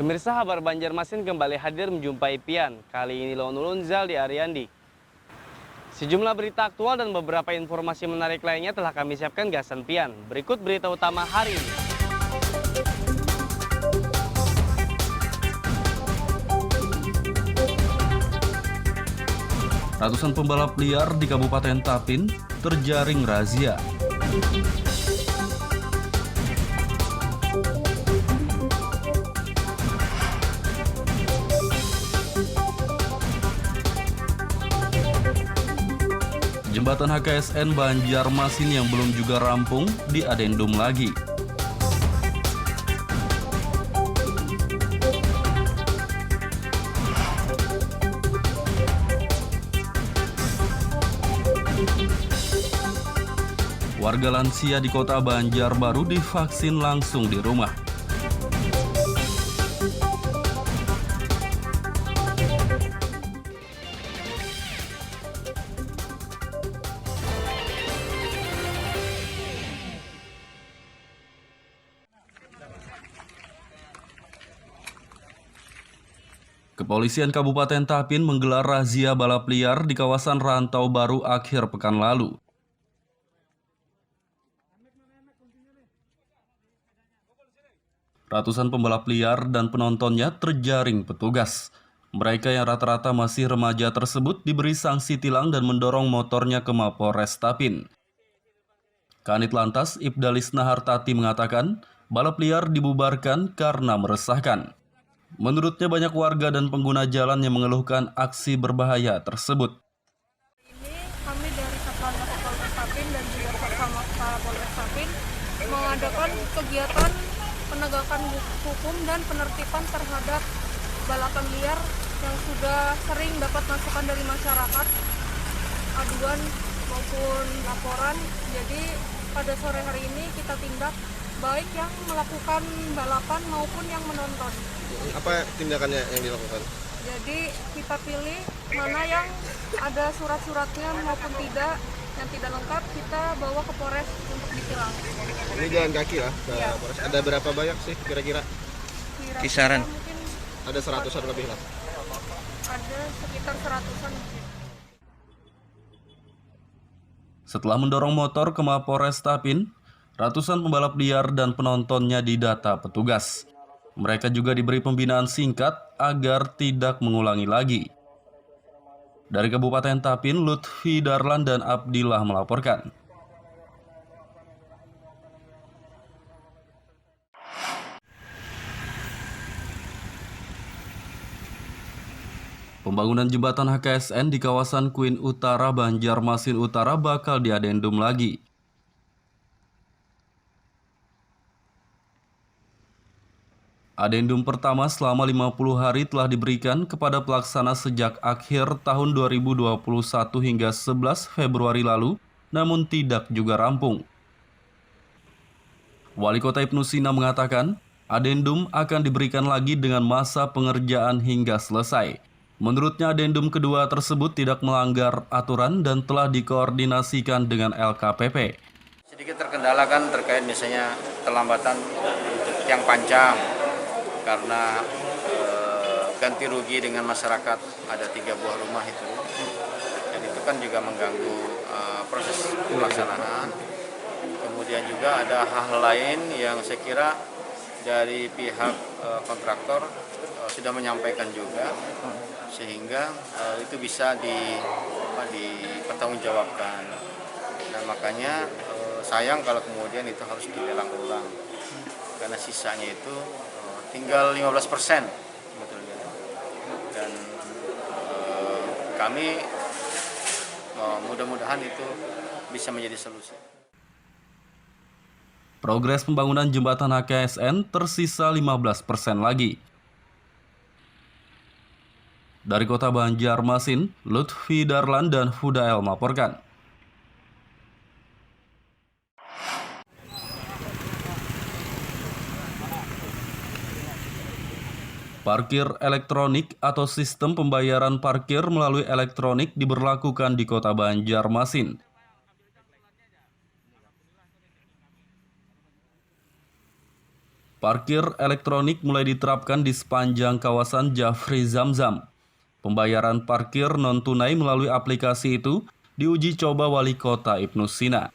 Pemirsa, Kabar Banjarmasin kembali hadir menjumpai Pian. Kali ini Lone Ulunzal di Ariandi. Sejumlah berita aktual dan beberapa informasi menarik lainnya telah kami siapkan gasan Pian. Berikut berita utama hari ini. Ratusan pembalap liar di Kabupaten Tapin terjaring razia. Jembatan HKSN Banjarmasin yang belum juga rampung diadendum lagi. Warga lansia di Kota Banjarbaru divaksin langsung di rumah. Kepolisian Kabupaten Tapin menggelar razia balap liar di kawasan Rantau Baru akhir pekan lalu. Ratusan pembalap liar dan penontonnya terjaring petugas. Mereka yang rata-rata masih remaja tersebut diberi sanksi tilang dan mendorong motornya ke Mapolres Tapin. Kanit Lantas Ibdalis Nahartati mengatakan, balap liar dibubarkan karena meresahkan. Menurutnya banyak warga dan pengguna jalan yang mengeluhkan aksi berbahaya tersebut. Ini kami dari Satlantas Polres Tapin dan juga bersama Polres Tapin mengadakan kegiatan penegakan hukum dan penertiban terhadap balapan liar yang sudah sering dapat masukan dari masyarakat, aduan maupun laporan. Jadi pada sore hari ini kita tindak baik yang melakukan balapan maupun yang menonton. Apa tindakannya yang dilakukan? Jadi kita pilih mana yang ada surat-suratnya maupun tidak, yang tidak lengkap kita bawa ke Polres untuk ditilang. Ini jalan kaki lah ke Iya. Polres. Ada berapa banyak sih kira-kira? Kisaran. Mungkin Ada 100-an lebih lah. ada sekitar 100-an mungkin. Setelah mendorong motor ke Mapolres Tapin, ratusan pembalap liar dan penontonnya didata petugas. Mereka juga diberi pembinaan singkat agar tidak mengulangi lagi. Dari Kabupaten Tapin, Lutfi Darlan dan Abdillah melaporkan. Pembangunan jembatan HKSN di kawasan Queen Utara, Banjarmasin Utara bakal diadendum lagi. Adendum pertama selama 50 hari telah diberikan kepada pelaksana sejak akhir tahun 2021 hingga 11 Februari lalu, namun tidak juga rampung. Wali Kota Ibnu Sina mengatakan, adendum akan diberikan lagi dengan masa pengerjaan hingga selesai. Menurutnya adendum kedua tersebut tidak melanggar aturan dan telah dikoordinasikan dengan LKPP. Sedikit terkendala kan terkait misalnya kelambatan yang panjang karena ganti rugi dengan masyarakat, ada 3 buah rumah itu, dan itu kan juga mengganggu proses pelaksanaan. Kemudian juga ada hal lain yang saya kira dari pihak kontraktor sudah menyampaikan juga, sehingga itu bisa dipertanggungjawabkan. Dan makanya sayang kalau kemudian itu harus dilelang ulang, karena sisanya itu tinggal 15% sebetulnya. Dan kami mudah-mudahan itu bisa menjadi solusi. Progres pembangunan jembatan HKSN tersisa 15% lagi. Dari Kota Banjarmasin, Lutfi Darlan dan Hudael melaporkan. Parkir elektronik atau sistem pembayaran parkir melalui elektronik diberlakukan di Kota Banjarmasin. Parkir elektronik mulai diterapkan di sepanjang kawasan Jafri Zamzam. Pembayaran parkir non-tunai melalui aplikasi itu diuji coba Wali Kota Ibnu Sina.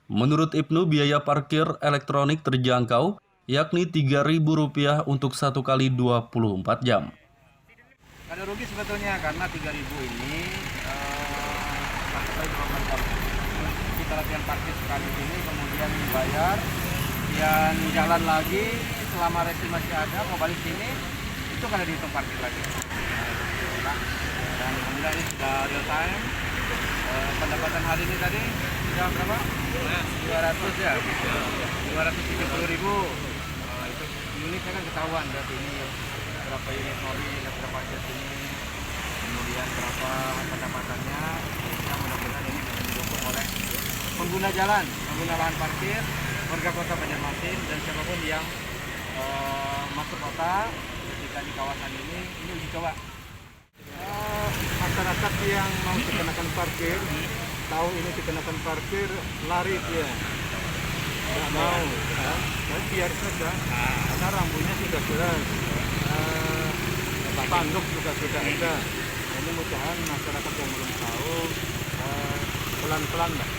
Menurut Ibnu, biaya parkir elektronik terjangkau, yakni Rp3.000 untuk 1 kali 24 jam. Ada rugi sebetulnya karena 3.000 ini satu kali 24 jam. Kita latihan parkir sekali ini, kemudian bayar, kemudian jalan lagi, selama resi masih ada, mau balik sini, itu kan ada dihitung parkir lagi. Dan alhamdulillah ini sudah real time. Pendapatan hari ini tadi sudah berapa? 200 ya? 230.000. Itu unitnya kan ketahuan berarti ini berapa unit mobil, berapa jas ini, kemudian berapa pendapatannya. Kita mudah-mudahan ini bisa didukung oleh pengguna jalan, pengguna lahan parkir, warga kota Banjarmasin dan siapapun yang masuk kota ketika di kawasan ini uji coba. Masyarakat yang mau dikenakan parkir, tahu ini dikenakan parkir, lari dia, nggak mau, tapi biar saja, karena rambunya sudah jelas, spanduk juga sudah ada. Ini mudah-mudahan masyarakat yang belum tahu pelan-pelan lah,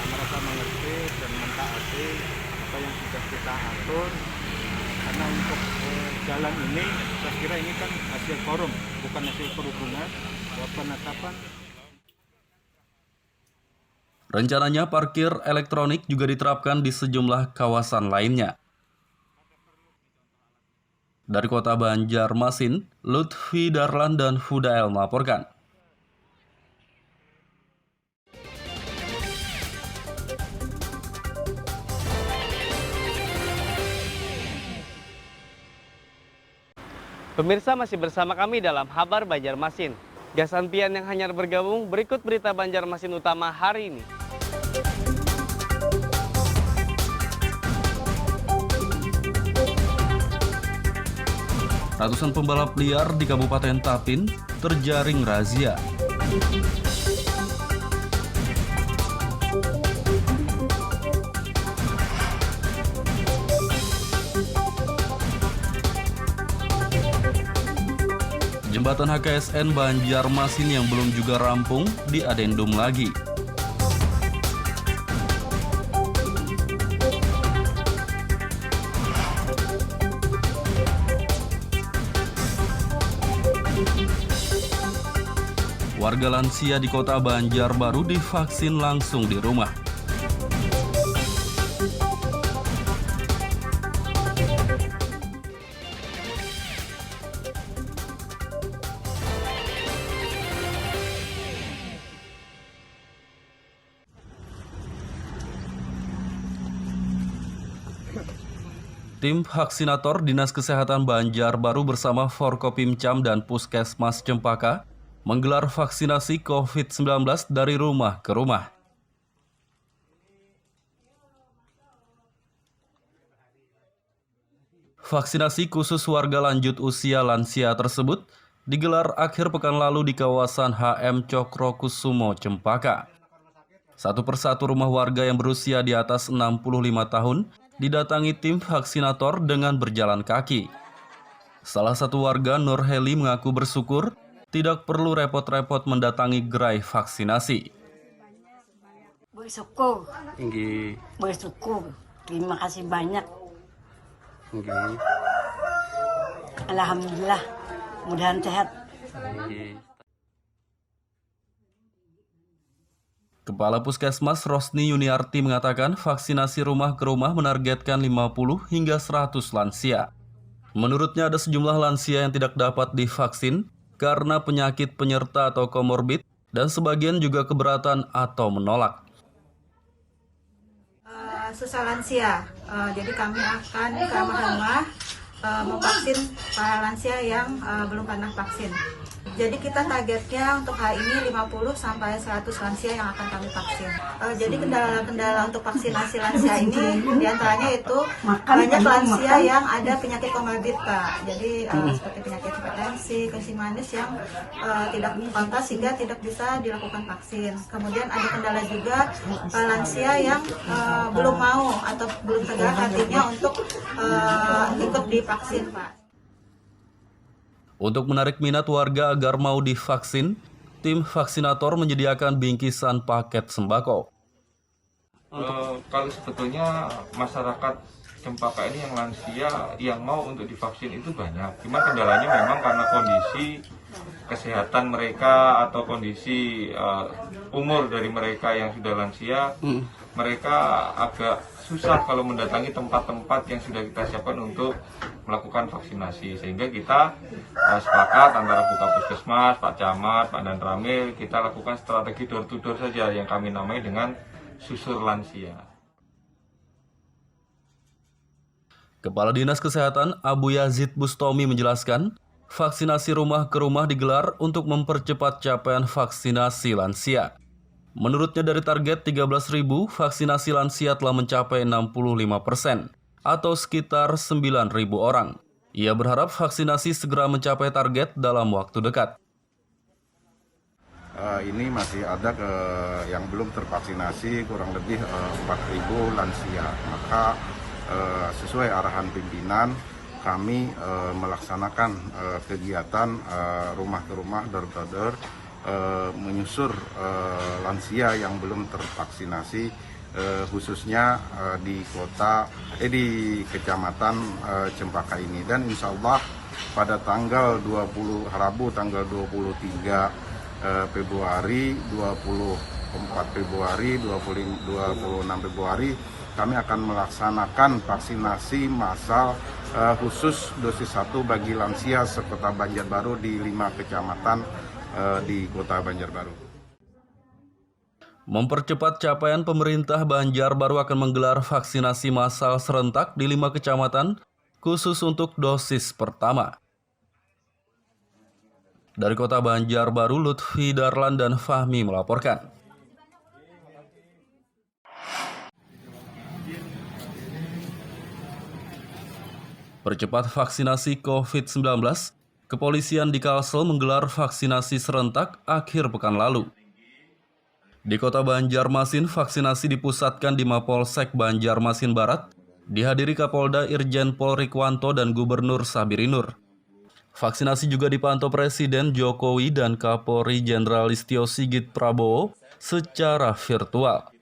mereka mengerti dan mentaati apa yang sudah kita atur. Karena untuk jalan ini, saya kira ini kan hasil forum, bukan hasil perhubungan, penetapan. Rencananya parkir elektronik juga diterapkan di sejumlah kawasan lainnya. Dari Kota Banjarmasin, Lutfi Darlan dan Hudael melaporkan. Pemirsa masih bersama kami dalam Habar Banjarmasin. Gasan Pian yang hanyar bergabung, berikut berita Banjarmasin utama hari ini. Ratusan pembalap liar di Kabupaten Tapin terjaring razia. Jembatan HKSN Banjarmasin yang belum juga rampung diadendum lagi. Warga lansia di Kota Banjarbaru divaksin langsung di rumah. Tim vaksinator Dinas Kesehatan Banjarbaru bersama Forkopimcam dan Puskesmas Cempaka menggelar vaksinasi COVID-19 dari rumah ke rumah. Vaksinasi khusus warga lanjut usia lansia tersebut digelar akhir pekan lalu di kawasan HM Cokrokusumo, Cempaka. Satu persatu rumah warga yang berusia di atas 65 tahun didatangi tim vaksinator dengan berjalan kaki. Salah satu warga, Nur Heli, mengaku bersyukur tidak perlu repot-repot mendatangi gerai vaksinasi. Bersyukur. Bersyukur. Terima kasih banyak. Alhamdulillah. Mudahan sehat. Kepala Puskesmas Rosni Yuniarti mengatakan vaksinasi rumah ke rumah menargetkan 50 hingga 100 lansia. Menurutnya ada sejumlah lansia yang tidak dapat divaksin karena penyakit penyerta atau komorbid dan sebagian juga keberatan atau menolak. Susah lansia, jadi kami akan ke rumah-rumah memvaksin para lansia yang belum pernah vaksin. Jadi kita targetnya untuk hari ini 50 sampai 100 lansia yang akan kami vaksin. Jadi kendala-kendala untuk vaksinasi lansia ini diantaranya itu banyak lansia yang ada penyakit komorbid, Pak. Jadi seperti penyakit hipertensi, kencing manis yang tidak pantas sehingga tidak bisa dilakukan vaksin. Kemudian ada kendala juga lansia yang belum mau atau belum tegak hatinya untuk ikut divaksin, Pak. Untuk menarik minat warga agar mau divaksin, tim vaksinator menyediakan bingkisan paket sembako. Kalau sebetulnya masyarakat Cempaka ini yang lansia yang mau untuk divaksin itu banyak. Cuma kendalanya memang karena kondisi kesehatan mereka atau kondisi umur dari mereka yang sudah lansia, mereka agak susah kalau mendatangi tempat-tempat yang sudah kita siapkan untuk melakukan vaksinasi. Sehingga kita sepakat antara Buka Puskesmas, Pak Camat, Pak Dan Ramil, kita lakukan strategi door to door saja yang kami namai dengan susur lansia. Kepala Dinas Kesehatan Abu Yazid Bustomi menjelaskan, vaksinasi rumah ke rumah digelar untuk mempercepat capaian vaksinasi lansia. Menurutnya dari target 13.000, vaksinasi lansia telah mencapai 65%, atau sekitar 9.000 orang. Ia berharap vaksinasi segera mencapai target dalam waktu dekat. Ini masih ada yang belum tervaksinasi, kurang lebih 4.000 lansia. Maka sesuai arahan pimpinan, kami melaksanakan kegiatan rumah ke rumah, door to door, menyusur lansia yang belum tervaksinasi, khususnya di kecamatan Cempaka ini. Dan insya Allah pada tanggal 20 Rabu tanggal 23 Februari, 24 Februari, 26 Februari kami akan melaksanakan vaksinasi massal khusus dosis 1 bagi lansia sekota Banjarbaru di 5 kecamatan di kota Banjarbaru. Mempercepat capaian pemerintah, Banjarbaru akan menggelar vaksinasi massal serentak di 5 kecamatan khusus untuk dosis pertama. Dari kota Banjarbaru, Lutfi Darlan dan Fahmi melaporkan. Percepat vaksinasi COVID-19, Kepolisian di Kalsel menggelar vaksinasi serentak akhir pekan lalu. Di kota Banjarmasin, vaksinasi dipusatkan di Mapolsek Banjarmasin Barat, dihadiri Kapolda Irjen Pol Rikwanto dan Gubernur Sabirinur. Vaksinasi juga dipantau Presiden Jokowi dan Kapolri Jenderal Listio Sigit Prabowo secara virtual.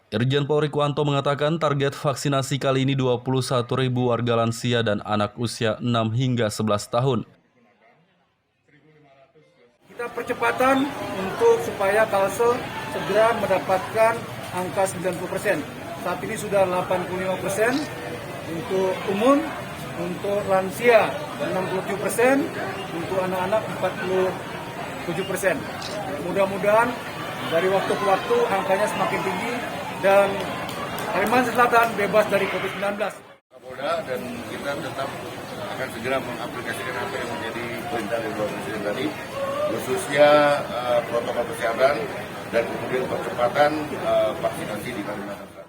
Irjen Pol Rikwanto mengatakan target vaksinasi kali ini 21.000 warga lansia dan anak usia 6 hingga 11 tahun. Kita percepatan untuk supaya Kalsel segera mendapatkan angka 90%. Saat ini sudah 85% untuk umum, untuk lansia 67%, untuk anak-anak 47%. Mudah-mudahan dari waktu ke waktu angkanya semakin tinggi dan Kalimantan Selatan bebas dari COVID-19. Kapolda dan kita tetap akan segera mengaplikasikan apa yang menjadi perintah dari Bapak Presiden tadi, khususnya protokol kesehatan dan kemudian percepatan vaksinasi di Kalimantan Selatan.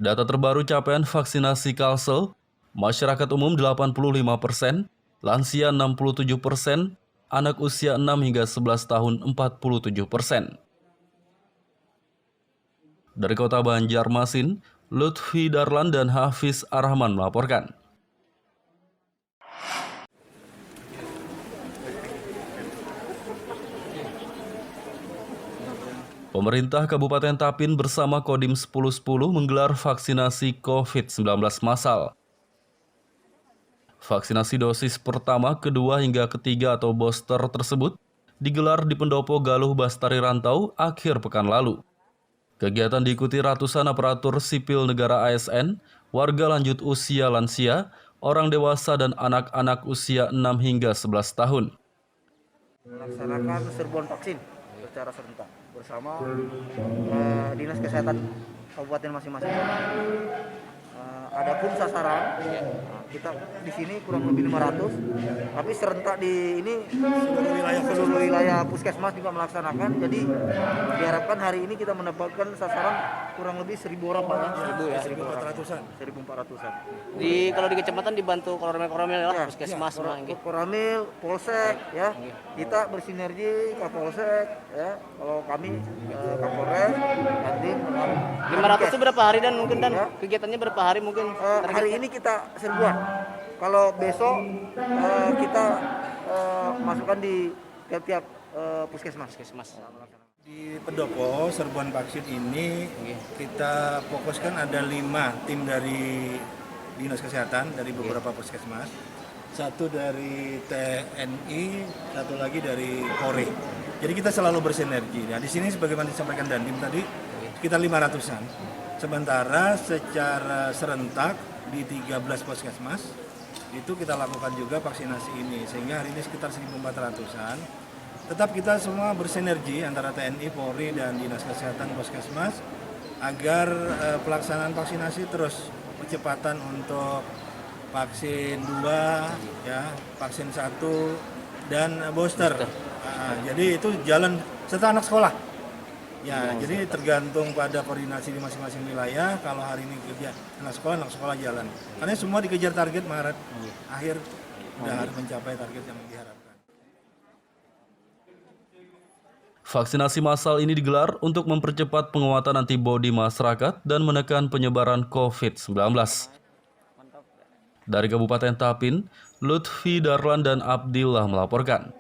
Data terbaru capaian vaksinasi Kalsel, masyarakat umum 85%, lansia 67%, anak usia 6 hingga 11 tahun 47%. Dari kota Banjarmasin, Lutfi Darlan dan Hafiz Arrahman melaporkan. Pemerintah Kabupaten Tapin bersama Kodim 1010 menggelar vaksinasi COVID-19 massal. Vaksinasi dosis pertama, kedua hingga ketiga atau booster tersebut digelar di Pendopo Galuh Bastari Rantau akhir pekan lalu. Kegiatan diikuti ratusan aparatur sipil negara ASN, warga lanjut usia lansia, orang dewasa dan anak-anak usia 6 hingga 11 tahun. Melaksanakan serbuan vaksin secara serentak bersama Dinas Kesehatan Kabupaten masing-masing. Adapun sasaran kita di sini kurang lebih 500, tapi serentak di ini seluruh wilayah puskesmas juga melaksanakan. Jadi diharapkan hari ini kita mendapatkan sasaran kurang lebih 1.000 orang Pak. 1.400-an. Kalau di kecamatan dibantu koramil lah, puskesmas semua. Koramil, Polsek ya. Kita bersinergi Kapolsek ya. Kalau kami Kapolres, Dandim, 500 itu berapa hari dan mungkin kegiatannya berapa hari mungkin? Hari ini kita 1.000-an. Kalau besok kita masukkan di tiap-tiap puskesmas. Di Pendopo, serbuan vaksin ini kita fokuskan ada 5 tim dari Dinas Kesehatan dari beberapa puskesmas. Satu dari TNI, satu lagi dari Polri. Jadi kita selalu bersinergi. Nah, di sini sebagaimana disampaikan Dandim tadi, sekitar 500-an. Sementara secara serentak di 13 puskesmas itu kita lakukan juga vaksinasi ini, sehingga hari ini sekitar 1.400-an. Tetap kita semua bersinergi antara TNI, Polri, dan Dinas Kesehatan Puskesmas agar pelaksanaan vaksinasi terus percepatan untuk vaksin 2, ya, vaksin 1, dan booster. Jadi itu jalan setelah anak sekolah. Ya, jadi tergantung pada koordinasi di masing-masing wilayah. Kalau hari ini kerja anak sekolah jalan. Karena semua dikejar target Maret akhir sudah harus mencapai target yang diharapkan. Vaksinasi massal ini digelar untuk mempercepat penguatan antibodi masyarakat dan menekan penyebaran COVID-19. Dari Kabupaten Tapin, Lutfi Darlan dan Abdillah melaporkan.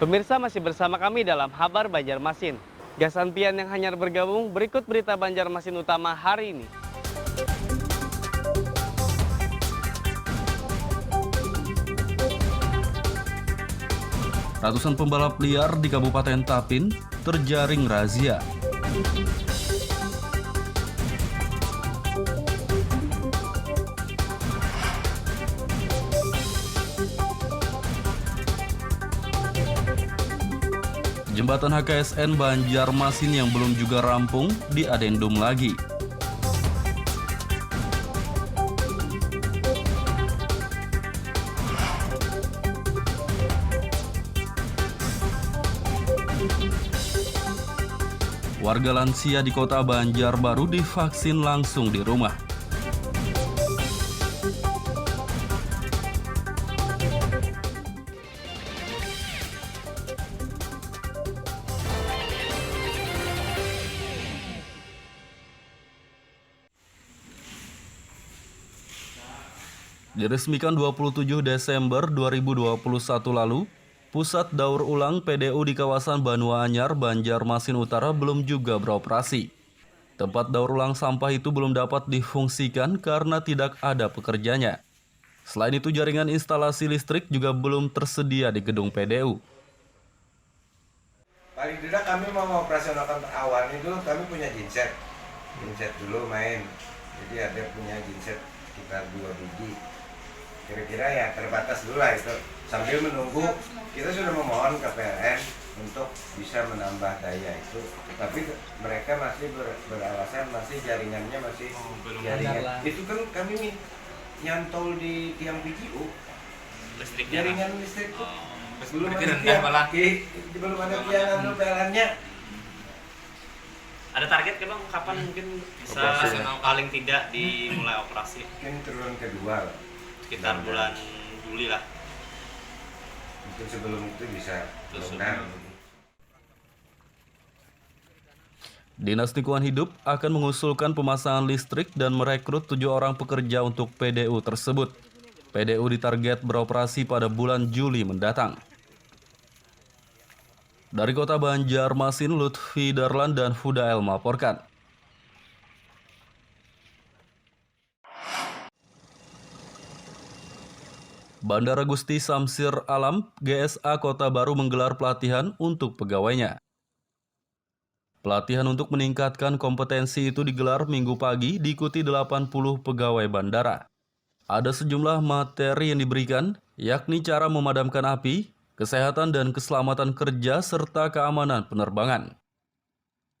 Pemirsa masih bersama kami dalam Habar Banjarmasin. Gasan Pian yang hanyar bergabung, berikut berita Banjarmasin utama hari ini. Ratusan pembalap liar di Kabupaten Tapin terjaring razia. Jembatan HKSN Banjarmasin yang belum juga rampung diadendum lagi. Warga lansia di Kota Banjarbaru divaksin langsung di rumah. Diresmikan 27 Desember 2021 lalu, Pusat Daur Ulang PDU di kawasan Banua Anyar, Banjarmasin Utara belum juga beroperasi. Tempat daur ulang sampah itu belum dapat difungsikan karena tidak ada pekerjanya. Selain itu, jaringan instalasi listrik juga belum tersedia di gedung PDU. Paling tidak kami mau operasionalkan awal itu kami punya genset dulu main. Jadi ada punya genset sekitar 2 biji. Kira-kira ya terbatas dulu lah itu. Sambil menunggu, kita sudah memohon ke PLN untuk bisa menambah daya itu. Tapi mereka masih beralasan masih jaringannya masih jaringan. Itu kan kami nyantol di tiang PGU. Jaringan listrik itu. Belum ada tiang lagi, belum ada tiang PLN-nya. Ada target kan bang, kapan mungkin bisa paling tidak dimulai operasi? Mungkin triwulan kedua lah. Sekitar bulan Juli lah. Mungkin sebelum itu bisa lunas. Dinas Lingkungan Hidup akan mengusulkan pemasangan listrik dan merekrut 7 orang pekerja untuk PDU tersebut. PDU ditarget beroperasi pada bulan Juli mendatang. Dari Kota Banjarmasin, Lutfi Darlan dan Fudael melaporkan. Bandara Gusti Samsir Alam, GSA Kota Baru menggelar pelatihan untuk pegawainya. Pelatihan untuk meningkatkan kompetensi itu digelar Minggu pagi diikuti 80 pegawai bandara. Ada sejumlah materi yang diberikan, yakni cara memadamkan api, kesehatan dan keselamatan kerja, serta keamanan penerbangan.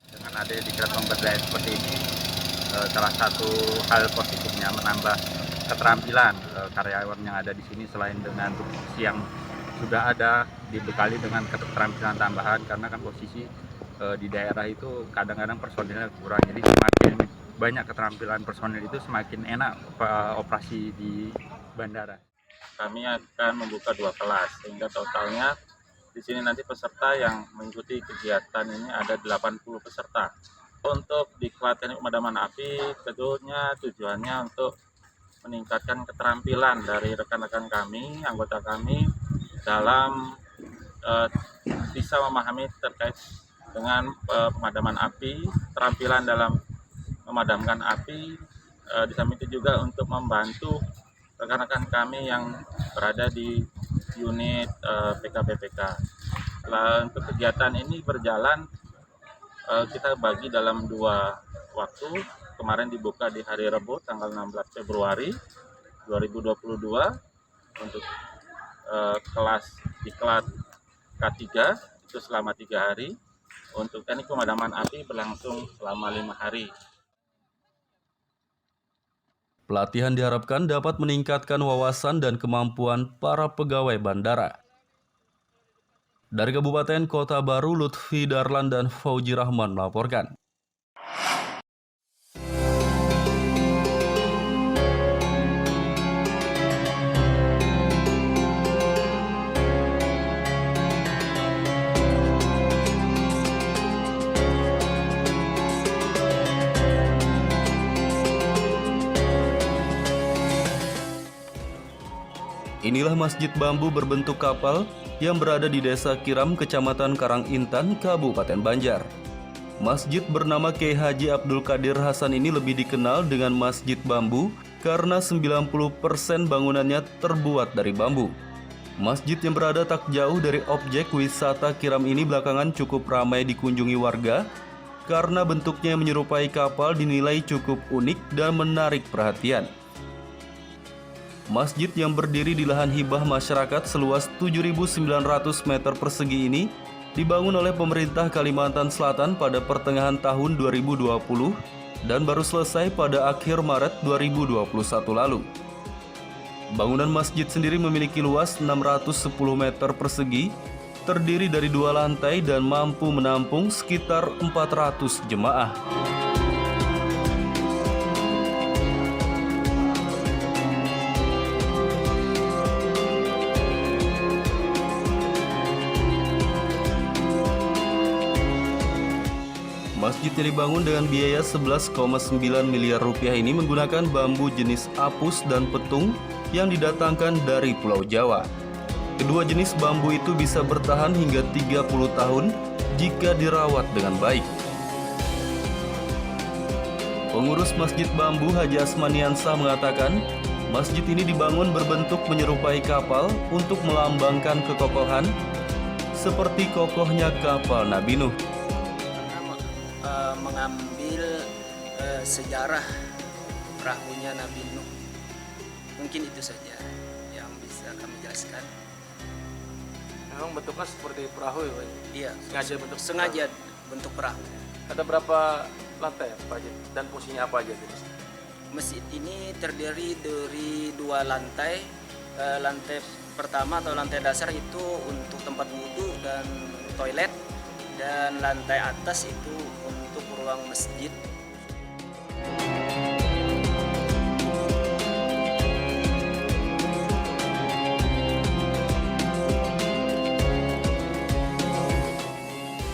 Dengan adanya diklat pemberdayaan seperti ini, salah satu hal positifnya menambah keterampilan karyawan yang ada di sini, selain dengan posisi yang sudah ada dibekali dengan keterampilan tambahan, karena kan posisi di daerah itu kadang-kadang personilnya kurang, jadi semakin banyak keterampilan personil itu semakin enak operasi di bandara. Kami akan membuka 2 kelas, sehingga totalnya di sini nanti peserta yang mengikuti kegiatan ini ada 80 peserta. Untuk diklat teknik pemadaman api, tentunya tujuannya untuk meningkatkan keterampilan dari rekan-rekan kami, anggota kami, dalam bisa memahami terkait dengan pemadaman api, keterampilan dalam memadamkan api, di samping itu juga untuk membantu rekan-rekan kami yang berada di unit PKPPK. Untuk kegiatan ini berjalan, kita bagi dalam 2 waktu. Kemarin dibuka di hari Rabu tanggal 16 Februari 2022 untuk kelas diklat K3 itu selama 3 hari. Untuk teknik pemadaman api berlangsung selama 5 hari. Pelatihan diharapkan dapat meningkatkan wawasan dan kemampuan para pegawai bandara. Dari Kabupaten Kota Baru, Lutfi Darlan dan Fauji Rahman melaporkan. Inilah masjid bambu berbentuk kapal yang berada di Desa Kiram, Kecamatan Karangintan, Kabupaten Banjar. Masjid bernama Kiai Haji Abdul Qadir Hasan ini lebih dikenal dengan Masjid Bambu karena 90% bangunannya terbuat dari bambu. Masjid yang berada tak jauh dari objek wisata Kiram ini belakangan cukup ramai dikunjungi warga karena bentuknya yang menyerupai kapal dinilai cukup unik dan menarik perhatian. Masjid yang berdiri di lahan hibah masyarakat seluas 7.900 meter persegi ini dibangun oleh pemerintah Kalimantan Selatan pada pertengahan tahun 2020 dan baru selesai pada akhir Maret 2021 lalu. Bangunan masjid sendiri memiliki luas 610 meter persegi, terdiri dari 2 lantai dan mampu menampung sekitar 400 jemaah. Masjid yang dibangun dengan biaya 11,9 miliar rupiah ini menggunakan bambu jenis apus dan petung yang didatangkan dari Pulau Jawa. Kedua jenis bambu itu bisa bertahan hingga 30 tahun jika dirawat dengan baik. Pengurus Masjid Bambu Haji Asmaniansah mengatakan, masjid ini dibangun berbentuk menyerupai kapal untuk melambangkan kekokohan seperti kokohnya kapal Nabi Nuh. Mengambil sejarah perahunya Nabi Nuh. Mungkin itu saja yang bisa kami jelaskan. Memang bentuknya seperti perahu ya Pak? Iya, Sengaja bentuk perahu. Ada berapa lantai Pak Haji? Dan fungsinya apa aja? Masjid ini terdiri dari 2 lantai. Lantai pertama atau lantai dasar itu untuk tempat wudhu dan toilet. Dan lantai atas itu untuk ruang masjid.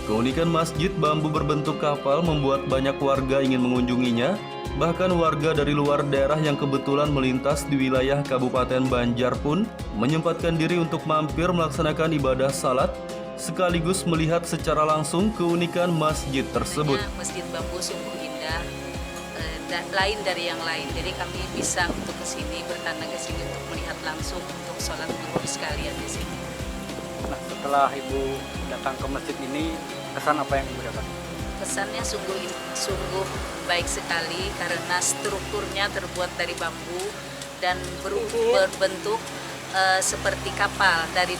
Keunikan masjid bambu berbentuk kapal membuat banyak warga ingin mengunjunginya. Bahkan warga dari luar daerah yang kebetulan melintas di wilayah Kabupaten Banjar pun menyempatkan diri untuk mampir melaksanakan ibadah salat sekaligus melihat secara langsung keunikan masjid tersebut. Masjid Bambu sungguh indah, lain dari yang lain. Jadi kami bisa untuk kesini, bertanda ke sini untuk melihat langsung untuk sholat zuhur sekalian di sini. Nah, setelah Ibu datang ke masjid ini, kesan apa yang Ibu dapat? Kesannya sungguh baik sekali karena strukturnya terbuat dari bambu dan berbentuk seperti kapal dari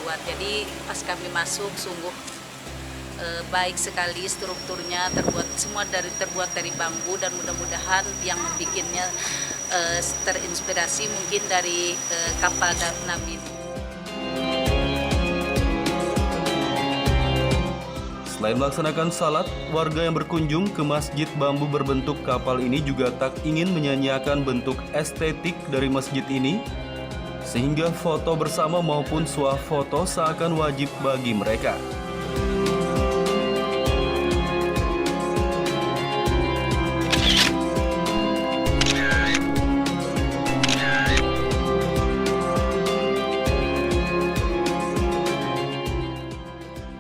luar. Jadi pas kami masuk sungguh baik sekali strukturnya, terbuat dari bambu, dan mudah-mudahan yang membuatnya terinspirasi mungkin dari kapal Nabi. Selain melaksanakan salat, warga yang berkunjung ke masjid bambu berbentuk kapal ini juga tak ingin menyanyiakan bentuk estetik dari masjid ini, sehingga foto bersama maupun swafoto seakan wajib bagi mereka.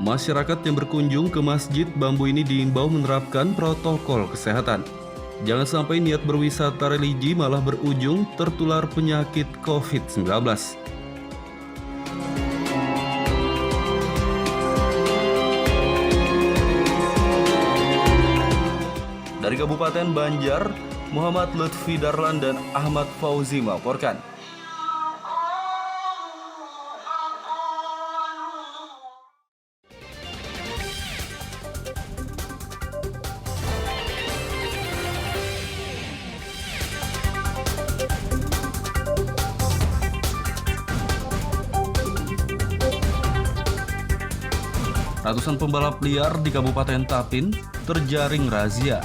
Masyarakat yang berkunjung ke masjid bambu ini diimbau menerapkan protokol kesehatan. Jangan sampai niat berwisata religi malah berujung tertular penyakit COVID-19. Dari Kabupaten Banjar, Muhammad Lutfi Darlan dan Ahmad Fauzi melaporkan. Ratusan pembalap liar di Kabupaten Tapin terjaring razia.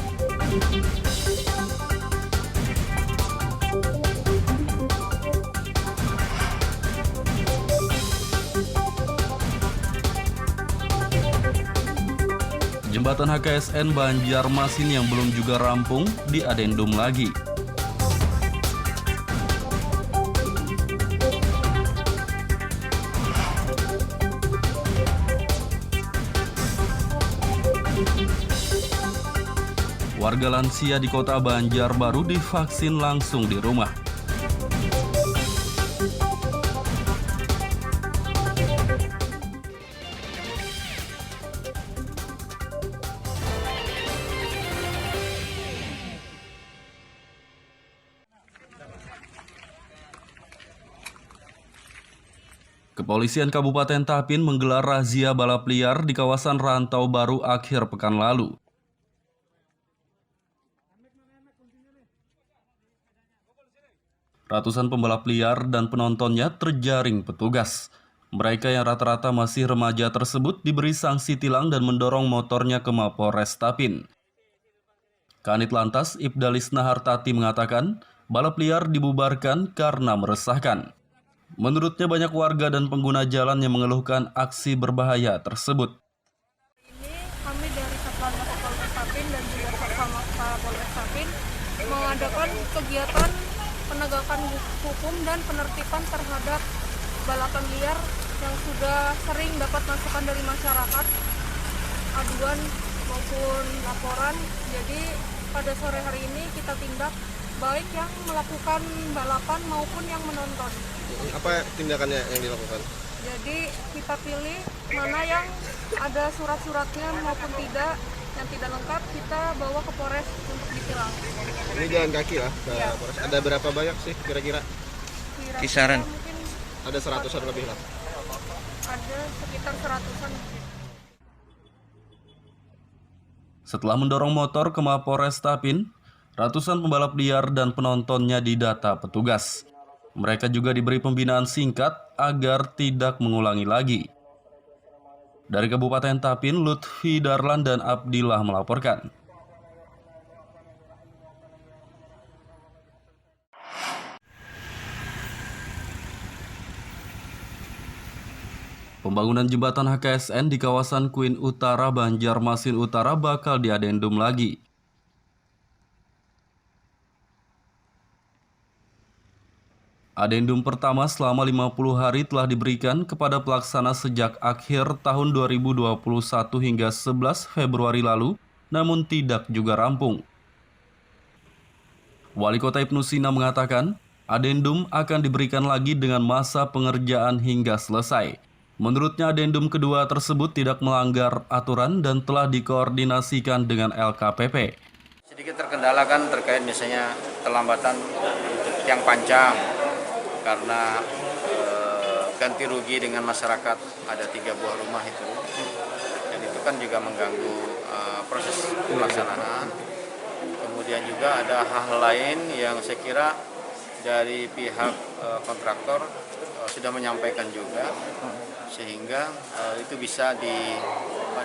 Jembatan HKSN Banjarmasin yang belum juga rampung diadendum lagi. Warga lansia di Kota Banjarbaru divaksin langsung di rumah. Kepolisian Kabupaten Tapin menggelar razia balap liar di kawasan Rantau Baru akhir pekan lalu. Ratusan pembalap liar dan penontonnya terjaring petugas. Mereka yang rata-rata masih remaja tersebut diberi sanksi tilang dan mendorong motornya ke Mapolres Tapin. Kanit Lantas Ibdalis Nahartati mengatakan, balap liar dibubarkan karena meresahkan. Menurutnya banyak warga dan pengguna jalan yang mengeluhkan aksi berbahaya tersebut. Ini kami dari Satlantas Polres Tapin dan juga bersama Polres Tapin mengadakan kegiatan penegakan hukum dan penertiban terhadap balapan liar yang sudah sering dapat masukan dari masyarakat, aduan maupun laporan. Jadi pada sore hari ini kita tindak baik yang melakukan balapan maupun yang menonton. Apa tindakannya yang dilakukan? Jadi kita pilih mana yang ada surat-suratnya maupun tidak. Yang tidak lengkap kita bawa ke Polres untuk ditilang. Ini jalan kaki lah ke Polres. Ada berapa banyak sih kira-kira? Kisaran. Ada 100-an lebih lah. Ada sekitar 100-an. Setelah mendorong motor ke Mapolres Tapin, ratusan pembalap liar dan penontonnya didata petugas. Mereka juga diberi pembinaan singkat agar tidak mengulangi lagi. Dari Kabupaten Tapin, Lutfi Darlan dan Abdillah melaporkan. Pembangunan jembatan HKSN di kawasan Kuin Utara, Banjarmasin Utara bakal diadendum lagi. Adendum pertama selama 50 hari telah diberikan kepada pelaksana sejak akhir tahun 2021 hingga 11 Februari lalu, namun tidak juga rampung. Wali Kota Ibnu Sina mengatakan, adendum akan diberikan lagi dengan masa pengerjaan hingga selesai. Menurutnya adendum kedua tersebut tidak melanggar aturan dan telah dikoordinasikan dengan LKPP. Sedikit terkendala kan terkait misalnya kelambatan untuk yang panjang. Karena ganti rugi dengan masyarakat, ada 3 buah rumah itu, dan itu kan juga mengganggu proses pelaksanaan. Kemudian juga ada hal lain yang saya kira dari pihak kontraktor sudah menyampaikan juga, sehingga itu bisa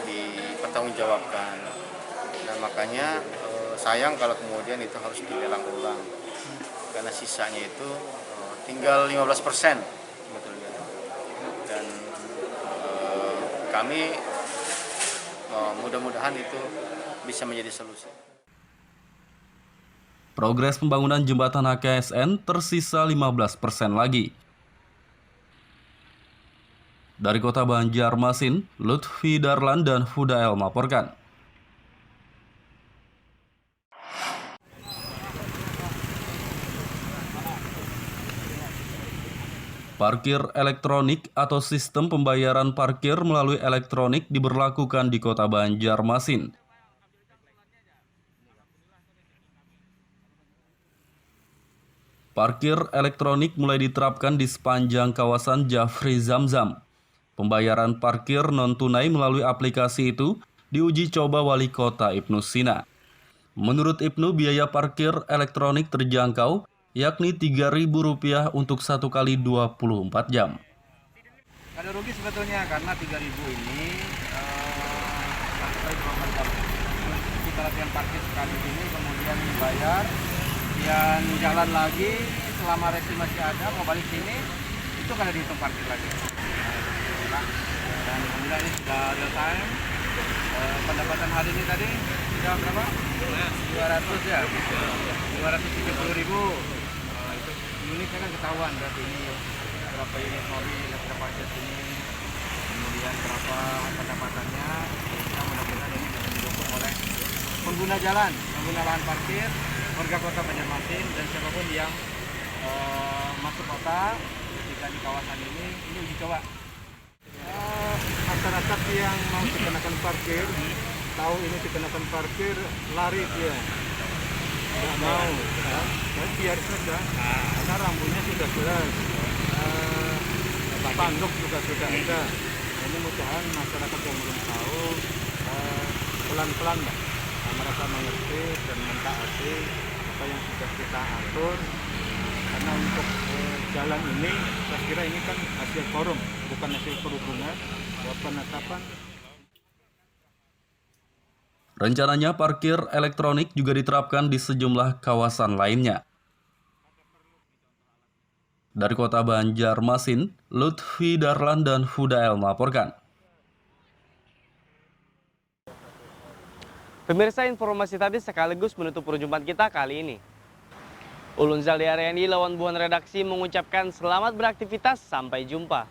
dipertanggungjawabkan. Dan makanya sayang kalau kemudian itu harus dilelang ulang, karena sisanya itu tinggal 15%, sebetulnya. Dan kami mudah-mudahan itu bisa menjadi solusi. Progres pembangunan jembatan HKSN tersisa 15% lagi. Dari Kota Banjarmasin, Lutfi Darlan dan Hudael melaporkan. Parkir elektronik atau sistem pembayaran parkir melalui elektronik diberlakukan di Kota Banjarmasin. Parkir elektronik mulai diterapkan di sepanjang kawasan Jafri Zamzam. Pembayaran parkir non-tunai melalui aplikasi itu diuji coba Wali Kota Ibnu Sina. Menurut Ibnu, biaya parkir elektronik terjangkau, yakni Rp3.000 untuk 1 kali 24 jam. Ada rugi sebetulnya karena 3.000 ini sampai 24 jam. Kita latihan parkir sekali ini, kemudian dibayar, dan jalan lagi selama resi masih ada, mau balik sini itu kan ada dihitung parkir lagi. Dan alhamdulillah ini sudah real time. Pendapatan hari ini tadi sudah berapa? 200 ya, 270.000. Itu unitnya kan ketahuan berarti ini berapa unit mobil yang kita parkir sini, kemudian berapa pendapatannya. Kita mudah-mudahan ini bisa didukung oleh pengguna jalan, pengguna lahan parkir, warga Kota Banjarmasin, dan siapapun yang masuk kota ketika di kawasan ini uji coba. Masyarakat yang mau dikenakan parkir, tahu ini dikenakan parkir, lari dia, nggak mau, ya biar saja, karena rambunya sudah jelas, spanduk juga sudah ada. Ini mudah-mudahan masyarakat yang belum tahu pelan-pelan mereka mengerti dan mentaati apa yang sudah kita atur, karena untuk jalan ini saya kira ini kan hasil forum, bukan hasil perhubungan, penetapan. Rencananya parkir elektronik juga diterapkan di sejumlah kawasan lainnya. Dari Kota Banjarmasin, Lutfi Darlan dan Hudael melaporkan. Pemirsa, informasi tadi sekaligus menutup perjumpaan kita kali ini. Ulun Zaldi Ariandi, lawan buan redaksi, mengucapkan selamat beraktivitas, sampai jumpa.